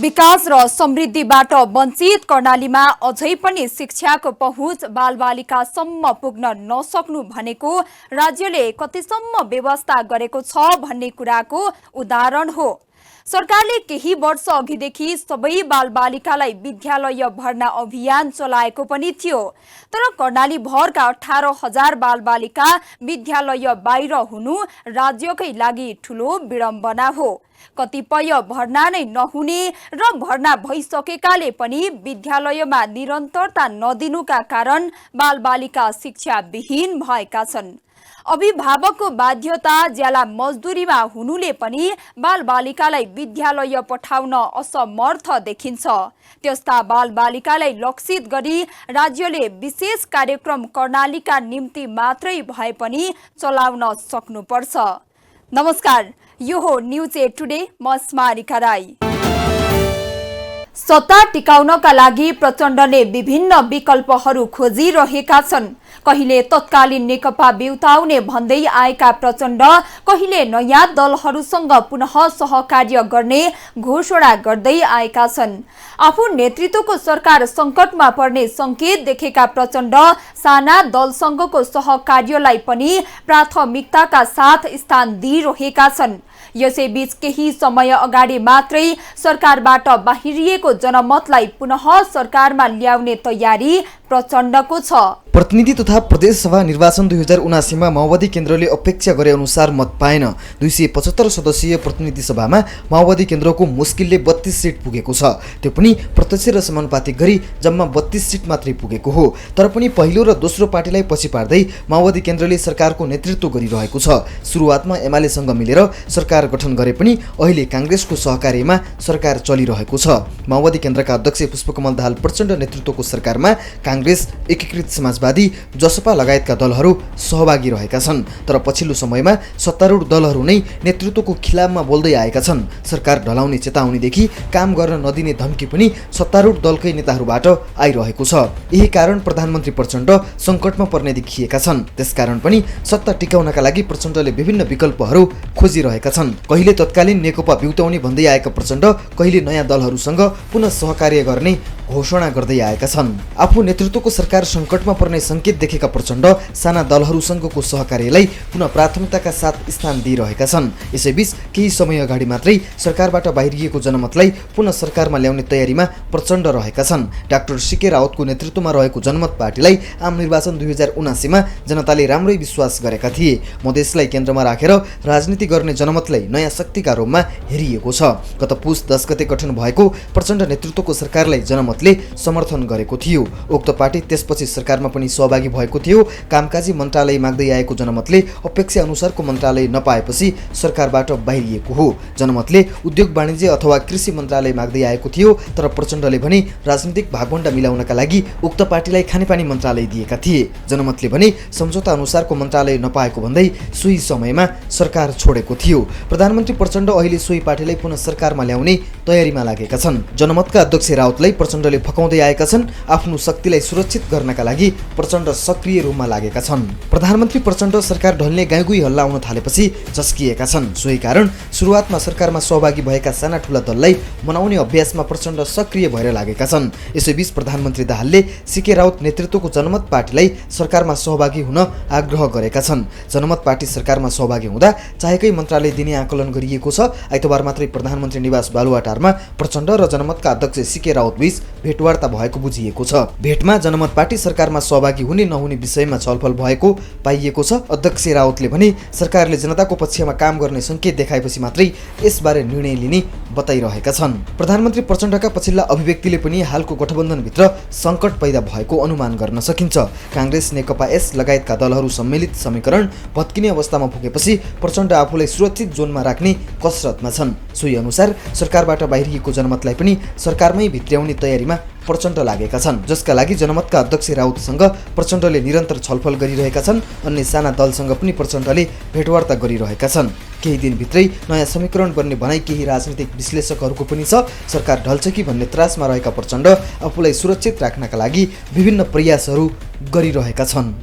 विकास र समृद्धिबाट वञ्चित कर्णालीमा अझै पनि शिक्षाको पहुँच बालबालिकासम्म पुग्न नसक्नु भनेको राज्यले कतिसम्म व्यवस्था गरेको छ भन्ने कुराको उदाहरण हो। सरकारले केही वर्ष अघिदेखि सबै बालबालिकालाई विद्यालय भर्ना अभियान चलाएको पनि थियो, तर कर्णाली भरका 18,000 बालबालिका विद्यालय बाहिर हुनु राज्यकै लागि ठूलो विडम्बना हो। कतिपय भर्ना नै नहुने र भर्ना भइसकेकाले पनि विद्यालयमा निरन्तरता नदिनुका कारण बालबालिका शिक्षाविहीन भएका छन्। अभिभावकको बाध्यता ज्याला मजदुरीमा हुनुले पनि बालबालिकालाई विद्यालय पठाउन असमर्थ देखिन्छ। त्यस्ता बालबालिकालाई लक्षित गरी राज्यले विशेष कार्यक्रम कर्णालीका निम्ति मात्रै भए पनि चलाउन सक्नुपर्छ। नमस्कार, यो हो न्यूज 8 टुडे, म स्मारिका राई। सत्ता टिकाउनका लागि प्रचण्डले विभिन्न विकल्पहरू खोजिरहेका छन्। कहिले तत्कालीन नेकपा बिउताउने भन्दै आएका प्रचण्ड कहिले नयाँ दलहरूसँग पुनः सहकार्य गर्ने घोषणा गर्दै आएका छन्। आफू नेतृत्वको सरकार संकटमा पर्ने संकेत देखेका प्रचण्ड साना दलसँगको सहकार्यलाई पनि प्राथमिकताका साथ स्थान दिइरहेका छन्। यसैबीच केही समय अगाडि मात्रै सरकारबाट बाहिरिएको जनमतलाई पुनः सरकारमा ल्याउने तयारी प्रचण्डको छ। प्रतिनिधि तथा प्रदेश सभा निर्वाचन 2079 मा माओवादी केन्द्रले अपेक्षा गरे अनुसार मत पाएन। 275 सदस्यीय प्रतिनिधि सभामा माओवादी केन्द्रको मुस्किलले 32 सिट पुगेको छ। त्यो पनि प्रत्यक्ष र समानुपातिक गरी जम्मा 32 सिट मात्रै पुगेको हो। तर पनि पहिलो र दोस्रो पार्टीलाई पछि पार्दै माओवादी केन्द्रले सरकारको नेतृत्व गरिरहेको छ। सुरुवातमा एमालेसँग मिलेर सरकार गठन गरे पनि अहिले कांग्रेसको सहकार्यमा सरकार चलिरहेको छ। माओवादी केन्द्रका अध्यक्ष पुष्पकमल दाहाल प्रचण्ड नेतृत्वको सरकारमा कांग्रेस, एकीकृत समाजवादी, जसपा लगायतका दलहरू सहभागी रहेका छन्। तर पछिल्लो समयमा सत्तारूढ दलहरू नै नेतृत्वको खिलाफमा बोल्दै आएका छन्। सरकार ढलाउने चेतावनीदेखि काम गर्न नदिने धम्की पनि सत्तारूढ दलकै नेताहरूबाट आइरहेको छ। यही कारण प्रधानमन्त्री प्रचण्ड सङ्कटमा पर्ने देखिएका छन्। त्यसकारण पनि सत्ता टिकाउनका लागि प्रचण्डले विभिन्न विकल्पहरू खोजिरहेका छन्। कहिले तत्कालीन नेकपा बिउताउने भन्दै आएका प्रचण्ड कहिले नयाँ दलहरूसँग पुनः सहकार्य गर्ने घोषणा गर्दै आएका छन्। आफू नेतृत्वको सरकार सङ्कटमा पर्ने संकेत देखेका प्रचण्ड साना दलहरूसँगको सहकार्यलाई पुनः प्राथमिकताका साथ स्थान दिइरहेका छन्। यसैबीच केही समय अगाडि मात्रै सरकारबाट बाहिरिएको जनमतलाई पुनः सरकारमा ल्याउने तयारीमा प्रचण्ड रहेका छन्। डाक्टर सीके राउतको नेतृत्वमा रहेको जनमत पार्टीलाई आम निर्वाचन 2079 मा जनताले राम्रै विश्वास गरेका थिए। मधेसलाई केन्द्रमा राखेर राजनीति गर्ने जनमतलाई नयाँ शक्तिका रूपमा हेरिएको छ। गत पुस 10 गते गठन भएको प्रचण्ड नेतृत्वको सरकारलाई जनमतले समर्थन गरेको थियो। उक्त पार्टी त्यसपछि सरकारमा पनि सहभागी भएको थियो। कामकाजी मन्त्रालय माग्दै आएको जनमतले अपेक्षा अनुसारको मन्त्रालय नपाएपछि सरकारबाट बाहिरिएको हो। जनमतले उद्योग वाणिज्य अथवा कृषि मन्त्रालय माग्दै आएको थियो, तर प्रचण्डले भने राजनीतिक भागवण्डा मिलाउनका लागि उक्त पार्टीलाई खानेपानी मन्त्रालय दिएका थिए। जनमतले भने सम्झौता अनुसारको मन्त्रालय नपाएको भन्दै सोही समयमा सरकार छोडेको थियो। प्रधानमन्त्री प्रचण्ड अहिले सोही पार्टीलाई पुनः सरकारमा ल्याउने तयारीमा लागेका छन्। जनमतका अध्यक्ष राउतलाई प्रचण्डले फकाउँदै आएका छन्। आफ्नो शक्तिलाई सुरक्षित गर्नका लागि प्रचण्ड सक्रिय रूपमा लागेका छन्। प्रधानमन्त्री प्रचण्ड सरकार ढल्ने गाउँगुई हल्ला आउन थालेपछि झस्किएका छन्। सोही कारण सुरुवातमा सरकारमा सहभागी भएका साना ठुला दललाई मनाउने अभ्यासमा प्रचण्ड सक्रिय भएर लागेका छन्। यसैबीच प्रधानमन्त्री दाहालले सीके राउत नेतृत्वको जनमत पार्टीलाई सरकारमा सहभागी हुन आग्रह गरेका छन्। जनमत पार्टी सरकारमा सहभागी हुँदा चाहेकै मन्त्रालय दिने आकलन गरिएको छ। आइतबार मात्रै प्रधानमन्त्री निवास बालुवाटारमा प्रचण्ड र जनमतका अध्यक्ष सीके राउत बीच भेटवार्ता भएको बुझिएको छ। भेटमा जनमत पार्टी सरकारमा सहभागी हुने नहुने विषयमा छलफल भएको पाइएको छ। अध्यक्ष राउतले भने सरकारले जनताको पक्षमा काम गर्ने संकेत देखाएपछि मात्रै यसबारे निर्णय लिने बताइरहेका छन्। प्रधानमन्त्री प्रचण्डका पछिल्ला अभिव्यक्तिले पनि हालको गठबन्धनभित्र सङ्कट पैदा भएको अनुमान गर्न सकिन्छ। कांग्रेस, नेकपा एस लगायतका दलहरू सम्मिलित समीकरण भत्किने अवस्थामा पुगेपछि प्रचण्ड आफूलाई सुरक्षित जोनमा राख्ने कसरतमा छन्। सोही अनुसार सरकारबाट बाहिरिएको जनमतलाई पनि सरकारमै भित्र्याउने तयारीमा प्रचण्ड लागेका छन्, जसका लागि जनमतका अध्यक्ष राउतसँग प्रचण्डले निरन्तर छलफल गरिरहेका छन्। अन्य साना दलसँग पनि प्रचण्डले भेटवार्ता गरिरहेका छन्। केही दिनभित्रै नयाँ समीकरण बन्ने भनाइ केही राजनीतिक विश्लेषकहरूको पनि छ। सरकार ढल्छ कि भन्ने त्रासमा रहेका प्रचण्ड आफूलाई सुरक्षित राख्नका लागि विभिन्न प्रयासहरू गरिरहेका छन्।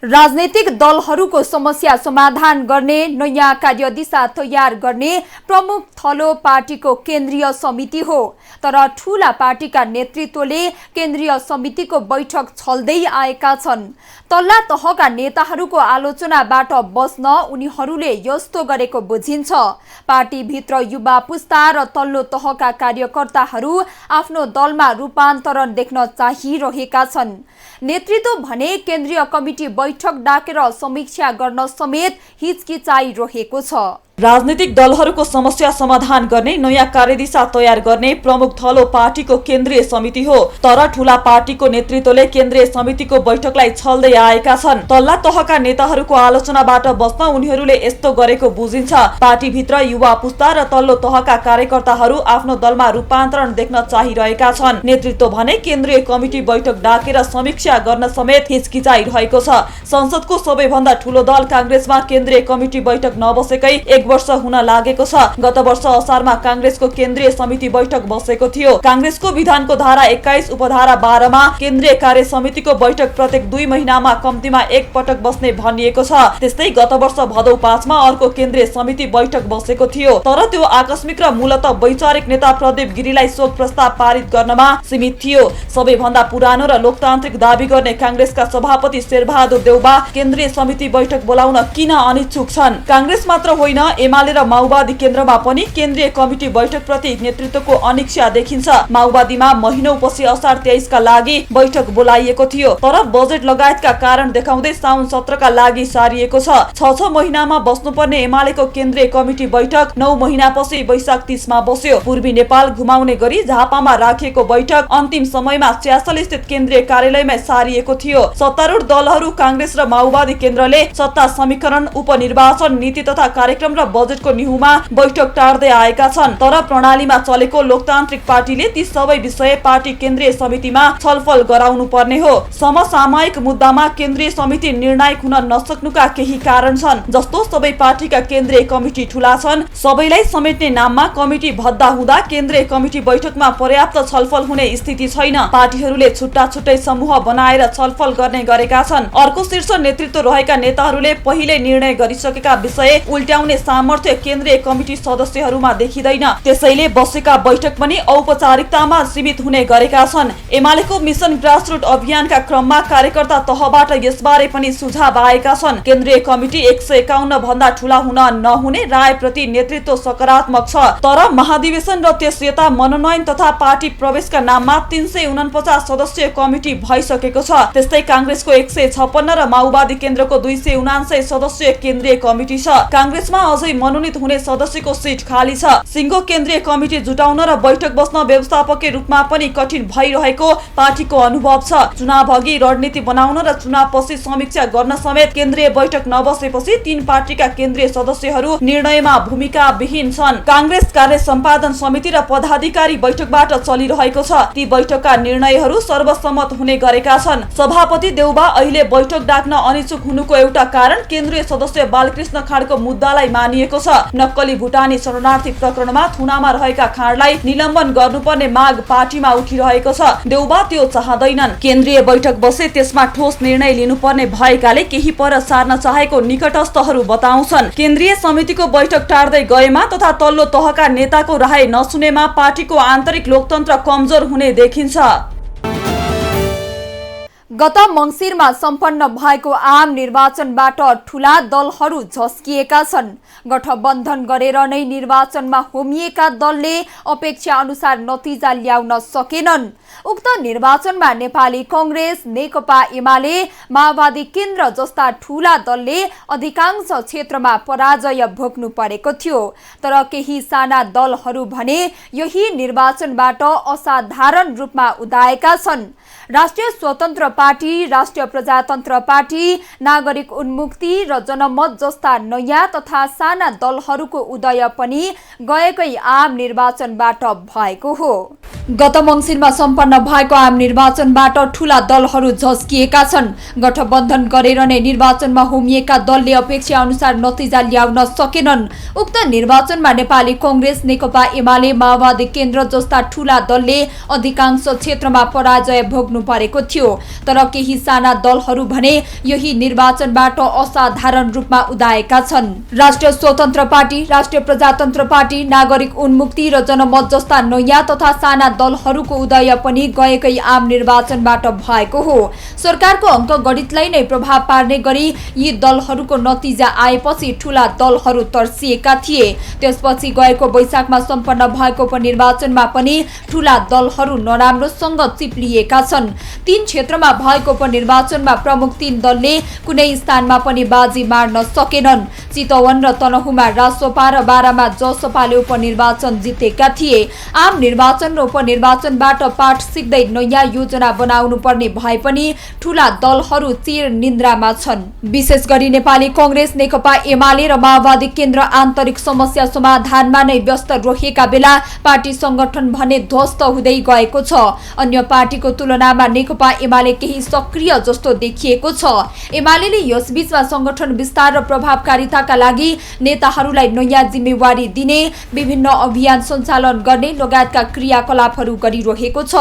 राजनैतिक दलहरूको समस्या समाधान गर्ने नयाँ कार्यदिशा तयार गर्ने प्रमुख थलो पार्टीको केन्द्रीय समिति हो। तर ठूला पार्टीका नेतृत्वले केन्द्रीय समितिको बैठक छल्दै आएका छन्। तल्ला तहका नेताहरूको आलोचनाबाट बस्न उनीहरूले यस्तो गरेको बुझिन्छ। पार्टीभित्र युवा पुस्ता र तल्लो तहका कार्यकर्ताहरू आफ्नो दलमा रूपान्तरण देख्न चाहिरहेका छन्। नेतृत्व भने केन्द्रीय कमिटी बैठक डाकेर समीक्षा गर्न समेत हिचकिचाइरहेको छ। राजनीतिक दलहरूको समस्या समाधान गर्ने नयाँ कार्यदिशा तयार गर्ने प्रमुख थलो पार्टीको केन्द्रीय समिति हो। तर ठूला पार्टीको नेतृत्वले केन्द्रीय समितिको बैठकलाई छल्दै आएका छन्। तल्ला तहका नेताहरूको आलोचनाबाट बस्न उनीहरूले यस्तो गरेको बुझिन्छ। पार्टीभित्र युवा पुस्ता र तल्लो तहका कार्यकर्ताहरू आफ्नो दलमा रूपान्तरण देख्न चाहिरहेका छन्। नेतृत्व भने केन्द्रीय कमिटी बैठक डाकेर समीक्षा गर्न समेत हिचकिचाइरहेको छ। संसदको सबैभन्दा ठूलो दल कांग्रेसमा केन्द्रीय कमिटी बैठक नबसेकै 1 वर्ष हुन लागेको छ। गत वर्ष असारमा कांग्रेसको केन्द्रीय समिति बैठक बसेको थियो। कांग्रेसको विधानको धारा 21 उपधारा 12 मा केन्द्रीय कार्य समितिको बैठक प्रत्येक 2 महिनामा कम्तीमा 1 पटक बस्ने भनिएको छ। त्यस्तै गत वर्ष भदौ 5 मा अर्को केन्द्रीय समिति बैठक बसेको थियो। तर त्यो आकस्मिक र मूलतः वैचारिक नेता प्रदीप गिरीलाई शोक प्रस्ताव पारित गर्नमा सीमित थियो। सबैभन्दा पुरानो र लोकतान्त्रिक दाबी गर्ने कांग्रेसका सभापति शेरबहादुर देउबा केन्द्रीय समिति बैठक बोलाउन किन अनिच्छुक छन्? कांग्रेस मात्र होइन, एमाले र माओवादी केन्द्रमा पनि केन्द्रीय कमिटी बैठक प्रति नेतृत्वको अनिच्छा देखिन्छ। माओवादीमा महिनौपछि असार 23 का लागि बैठक बोलाइएको थियो। तर बजेट लगायतका कारण देखाउँदै साउन 17 का लागि सारिएको छ। 6 महिनामा बस्नुपर्ने एमालेको केन्द्रीय कमिटी बैठक 9 महिनापछि वैशाख 30 मा बस्यो। पूर्वी नेपाल घुमाउने गरी झापामा राखिएको बैठक अन्तिम समयमा 46 स्थित केन्द्रीय कार्यालयमा सारिएको थियो। सत्तारूढ दलहरू कांग्रेस र माओवादी केन्द्रले सत्ता समीकरण, उपनिर्वाचन, नीति तथा कार्यक्रम र बजेटको निहुमा बैठक टार्दै आएका छन्। तर प्रणालीमा चलेको लोकतान्त्रिक पार्टीले ती सबै विषय पार्टी केन्द्रीय समितिमा छलफल गराउनु पर्ने हो। समसामयिक मुद्दामा केन्द्रीय समिति निर्णायक हुन नसक्नुका केही कारण छन्। जस्तो सबै पार्टीका केन्द्रीय कमिटी ठूला छन्। सबैलाई समेट्ने नाममा कमिटी भद्दा हुँदा केन्द्रीय कमिटी बैठकमा पर्याप्त छलफल हुने स्थिति छैन। पार्टीहरूले छुट्टा छुट्टै समूह बनाएर छलफल गर्ने गरेका छन्। अर्को शीर्ष नेतृत्व रहेका नेताहरूले पहिले निर्णय गरिसकेका विषय उल्ट्याउने सामर्थ्य केन्द्रीय कमिटी सदस्यहरूमा देखिँदैन। त्यसैले बसेका बैठक पनि औपचारिकतामा सीमित हुने गरेका छन्। एमालेको मिसन ग्रासरुट अभियानका क्रममा कार्यकर्ता तहबाट यसबारे पनि सुझाव आएका छन्। केन्द्रीय कमिटी 151 भन्दा ठूला हुन नहुने रायप्रति नेतृत्व सकारात्मक छ। तर महाधिवेशन र त्यसयता मनोनयन तथा पार्टी प्रवेशका नाममा 349 सदस्यीय कमिटी भइसकेको छ। त्यस्तै कांग्रेसको 156 र माओवादी केन्द्रको 279 सदस्यीय केन्द्रीय कमिटी छ। कांग्रेसमा अझै मनोनित हुने सदस्यको सीट खाली छ। सिंगो केन्द्रीय कमिटी जुटाउन र बैठक बस्न व्यवस्थापकीय रूपमा पनि कठिन भइरहेको पार्टीको अनुभव छ। चुनाव अघि रणनीति बनाउन र चुनावपछि समीक्षा गर्न समेत केन्द्रीय बैठक नबसेपछि 3 पार्टीका केन्द्रीय सदस्यहरू निर्णयमा भूमिका विहीन छन्। कांग्रेस कार्य सम्पादन समिति र पदाधिकारी बैठकबाट चलिरहेको छ। ती बैठकका निर्णयहरू सर्वसम्मत हुने गरेका छन्। सभापति देउबा अहिले बैठक डाक्न अनिच्छुक हुनुको एउटा कारण केन्द्रीय सदस्य बालकृष्ण खाँडको मुद्दालाई मानिएको छ। नक्कली भुटानी शरणार्थी प्रकरणमा थुनामा रहेका खाँडलाई निलम्बन गर्नुपर्ने माग पार्टीमा उठिरहेको छ। देउबा त्यो चाहदैनन्। केन्द्रीय बैठक बसे त्यसमा ठोस निर्णय लिनुपर्ने भएकाले केही पर सार्न चाहेको निकटस्थहरू बताउँछन्। केन्द्रीय समितिको बैठक टार्दै गएमा तथा तल्लो तहका नेताको राय नसुनेमा पार्टीको आन्तरिक लोकतन्त्र कमजोर हुने देखिन्छ। गत मङ्सिरमा सम्पन्न भएको आम निर्वाचनबाट ठूला दलहरू झस्किएका छन्। गठबन्धन गरेर नै निर्वाचनमा होमिएका दलले अपेक्षा अनुसार नतिजा ल्याउन सकेनन्। उक्त निर्वाचनमा नेपाली कांग्रेस, नेकपा एमाले, माओवादी केन्द्र जस्ता ठूला दलले अधिकांश क्षेत्रमा पराजय भोग्नु परेको थियो। तर केही साना दलहरू भने यही निर्वाचनबाट असाधारण रूपमा उदाएका छन्। राष्ट्रिय स्वतन्त्र पार्टी, राष्ट्रिय प्रजातन्त्र पार्टी, नागरिक उन्मुक्ति र जनमत जस्ता नयाँ तथा साना दलहरूको उदय पनि गएकै आम निर्वाचनबाट भएको हो। गत मङ्सिरमा सम्पन्न सम्पन्न भएको आम निर्वाचनबाट ठूला दलहरू झस्किएका छन्। गठबन्धन गरेर नै निर्वाचनमा होमिएका दलले अपेक्षा अनुसार नतिजा ल्याउन सकेनन्। उक्त निर्वाचनमा नेपाली कांग्रेस, नेकपा एमाले, माओवादी केन्द्र जस्ता ठूला दलले अधिकांश क्षेत्रमा पराजय भोग्नु परेको थियो। तर केही साना दलहरू भने यही निर्वाचनबाट असाधारण रूपमा उदाएका छन्। राष्ट्रिय स्वतन्त्र पार्टी, राष्ट्रिय प्रजातन्त्र पार्टी, नागरिक उन्मुक्ति र जनमत जस्ता नयाँ तथा साना दलहरूको उदय पनि गएकै आम निर्वाचनबाट भएको हो। सरकारको अङ्क गणितलाई नै प्रभाव पार्ने गरी यी दलहरूको नतिजा आएपछि ठूला दलहरू तर्सिएका थिए। त्यसपछि गएको वैशाखमा सम्पन्न भएको उपनिर्वाचनमा पनि ठूला दलहरू नराम्रोसँग चिप्लिएका छन्। 3 क्षेत्रमा भएको उपनिर्वाचनमा प्रमुख 3 दलले कुनै स्थानमा पनि बाजी मार्न सकेनन्। चितवन र तनहुमा रासोपा र बारामा जसपाले उपनिर्वाचन जितेका थिए। आम निर्वाचन र उपनिर्वाचनबाट पाठ सिक्दै नयाँ योजना बनाउनु पर्ने भए पनि ठूला दलहरू चिर निन्द्रामा छन्। विशेष गरी नेपाली कांग्रेस, नेकपा एमाले र माओवादी केन्द्र आन्तरिक समस्या समाधानमा नै व्यस्त रहेका बेला पार्टी संगठन भने ध्वस्त हुँदै गएको छ। अन्य पार्टीको तुलनामा नेकपा एमाले केही सक्रिय जस्तो देखिएको छ। एमालेले यसबीचमा संगठन विस्तार र प्रभावकारिताका लागि नेताहरूलाई नयाँ जिम्मेवारी दिने, विभिन्न अभियान सञ्चालन गर्ने लगायतका क्रियाकलापहरू गरिरहेको छ।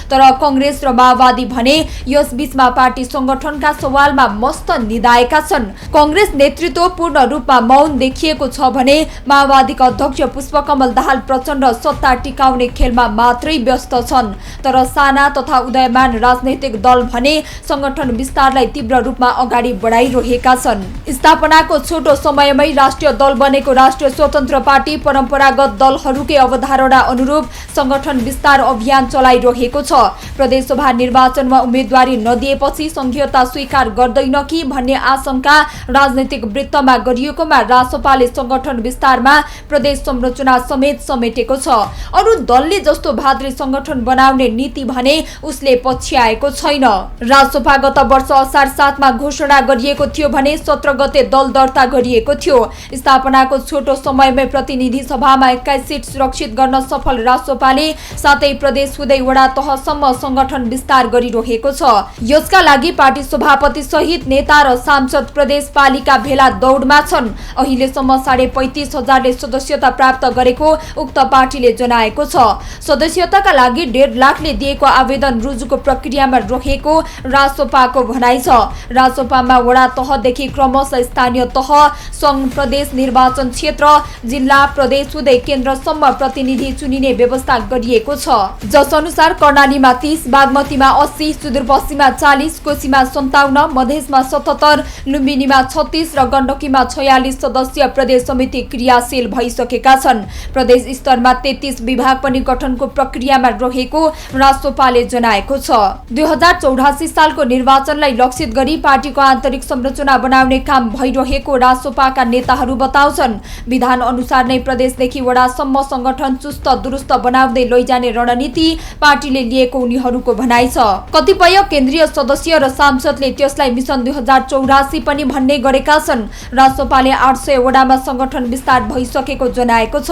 तर कांग्रेस र माओवादी भने यसबीचमा पार्टी संगठनका सवालमा मस्त निदाएका छन्। कांग्रेस नेतृत्व पूर्ण रूपमा मौन देखिएको छ भने माओवादीका अध्यक्ष पुष्पकमल दाहाल प्रचण्ड सत्ता टिकाउने खेलमा मात्रै व्यस्त छन्। तर साना तथा उदयमान राजनैतिक दल भने संगठन विस्तारलाई तीव्र रूपमा अगाडि बढाइरहेका छन्। स्थापनाको छोटो समयमै राष्ट्रिय दल बनेको राष्ट्रिय स्वतन्त्र पार्टी परम्परागत दलहरूकै अवधारणा अनुरूप संगठन विस्तार अभियान चलाइरहेको छ। प्रदेशसभा निर्वाचनमा उम्मेदवारी नदिएपछि संघीयता स्वीकार गर्दैन कि भन्ने आशंका राजनैतिक वृत्तमा गरिएकोमा रासोपाले संगठन विस्तारमा प्रदेश संरचना समेत समेटेको छ। अरू दलले जस्तो भाद्रे संगठन बनाउने नीति भने उसले पछ्याएको छैन। रासोपा गत वर्ष असार 7 मा घोषणा गरिएको थियो भने 17 गते दल दर्ता गरिएको थियो। स्थापनाको छोटो समयमै प्रतिनिधि सभामा 21 सिट सुरक्षित गर्न सफल रासोपाले सातै प्रदेश हुँदै वडा तहसम्म संगठन विस्तार गरिरहेको छ। यसका लागि पार्टी सभापति सहित नेता र सांसद प्रदेश पालिका भेला दौडमा छन्। अहिलेसम्म 35,500ले सदस्यता प्राप्त गरेको उक्त पार्टीले जनाएको छ। सदस्यताका लागि 1.5 लाखले दिएको आवेदन रुजुको प्रक्रियामा रहेको रासोपाको भनाइ छ। रासोपामा वडा तहदेखि क्रमशः स्थानीय तह, संघ, प्रदेश निर्वाचन क्षेत्र, जिल्ला, प्रदेश हुँदै केन्द्रसम्म प्रतिनिधि चुनिने व्यवस्था गरिएको छ। जस अनुसार कर्णालीमा 30, बागमतीमा 80, सुदूरपश्चिममा 40, कोशीमा 57, मधेसमा 77, लुम्बिनीमा 36 र गण्डकीमा 46 सदस्यीय प्रदेश समिति क्रियाशील भइसकेका छन्। प्रदेश स्तरमा 33 विभाग पनि गठनको प्रक्रियामा रहेको रासोपाले जनाएको छ। 2084 सालको निर्वाचनलाई लक्षित गरी पार्टीको आन्तरिक संरचना बनाउने काम भइरहेको रासोपाका नेताहरू बताउँछन्। विधान अनुसार नै प्रदेशदेखि वडासम्म संगठन चुस्त दुरुस्त बनाउँदै लैजाने रणनीति पार्टीले लिएको उनीहरूको भनाइ छ। कतिपय केन्द्रीय सदस्य र सांसदले त्यसलाई मिशन 2084 पनि भन्ने गरेका छन्। रासोपाले 800 वडामा संगठन विस्तार भइसकेको जनाएको छ।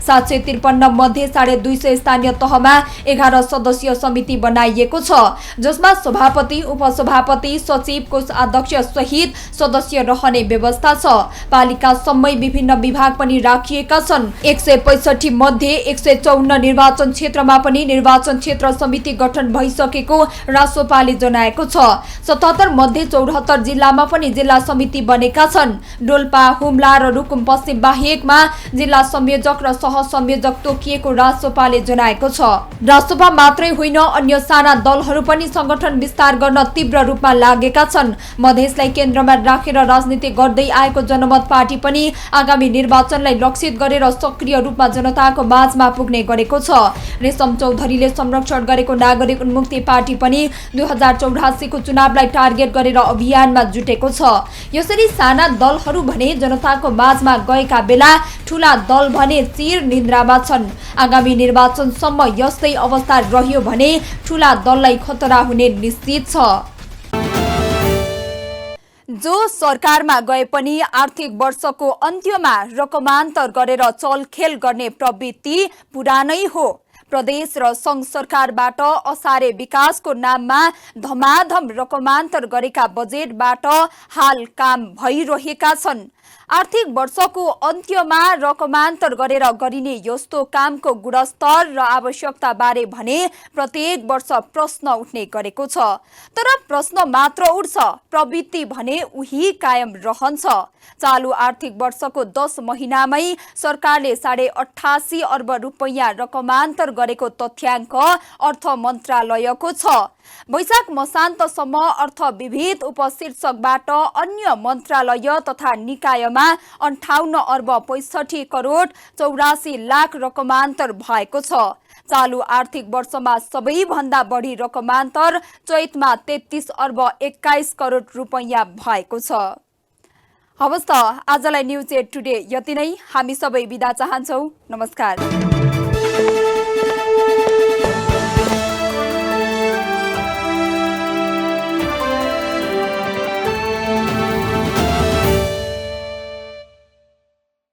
753 मध्ये 250 स्थानीय तहमा 11 सदस्यीय समिति बनाइएको छ, जसमा सभापति, उपसभापति, सचिव, कोषाध्यक्ष सहित सदस्य रहने व्यवस्था छ। पालिका सम्मै विभिन्न विभाग पनि राखिएका छन्। 165 मध्ये 154 निर्वाचन क्षेत्रमा पनि निर्वाचन क्षेत्र समिति गठन भइसकेको रासोपाले जनाएको छ। 77 मध्ये 74 जिल्लामा पनि जिल्ला समिति बनेका छन्। डोल्पा, हुम्ला र रुकुम पश्चिम बाहेकमा जिल्ला संयोजक र सह संयोजक तोकिएको रासोपाले जनाएको छ। रासोपा मात्रै होइन, अन्य साना दलहरू पनि संगठन विस्तार गर्न तीव्र रूपमा लागेका छन्। मधेसलाई केन्द्रमा राखेर राजनीति गर्दै आएको जनमत पार्टी पनि आगामी निर्वाचनलाई लक्षित गरेर सक्रिय रूपमा जनताको माझमा पुग्ने गरेको छ। रेशम चौधरीले संरक्षण गरेको नागरिक उन्मुक्ति पार्टी पनि 2084 को चुनावलाई टार्गेट गरेर अभियानमा जुटेको छ। यसरी साना दलहरू भने जनताको माझमा गएका बेला ठूला दल भने चिर निन्द्रामा छन्। आगामी निर्वाचनसम्म यस्तै अवस्था रह्यो भने ठूला दललाई खतरा हुने निश्चित छ। जो सरकारमा गए पनि आर्थिक वर्षको अन्त्यमा रकमान्तर गरेर चलखेल गर्ने प्रवृत्ति पुरानै हो। प्रदेश र संघ सरकारबाट असारे विकासको नाममा धमाधम रकमान्तर गरेका बजेटबाट हाल काम भइरहेका छन्। आर्थिक वर्षको अन्त्यमा रकमान्तर गरेर गरिने यस्तो कामको गुणस्तर र आवश्यकता बारे भने प्रत्येक वर्ष प्रश्न उठ्ने गरेको छ। तर प्रश्न मात्र उठ्छ, प्रवृत्ति भने उही कायम रहन्छ। चालु आर्थिक वर्षको 10 महिनामै सरकारले 88.5 अर्ब रुपैयाँ रकमान्तर गरेको तथ्याङ्क अर्थ मन्त्रालयको छ। वैशाख मसान्तसम्म अर्थ विविध उपशीर्षकबाट अन्य मन्त्रालय तथा निकायमा 58 अर्ब 65 करोड 84 लाख रकमान्तर भएको छ। चालु आर्थिक वर्षमा सबैभन्दा बढी रकमान्तर चैतमा 33 अर्ब 21 करोड रुपैयाँ भएको छ। हवस् त आजलाई न्युज 8 टुडे यति नै। हामी सबै बिदा चाहन्छौँ। नमस्कार।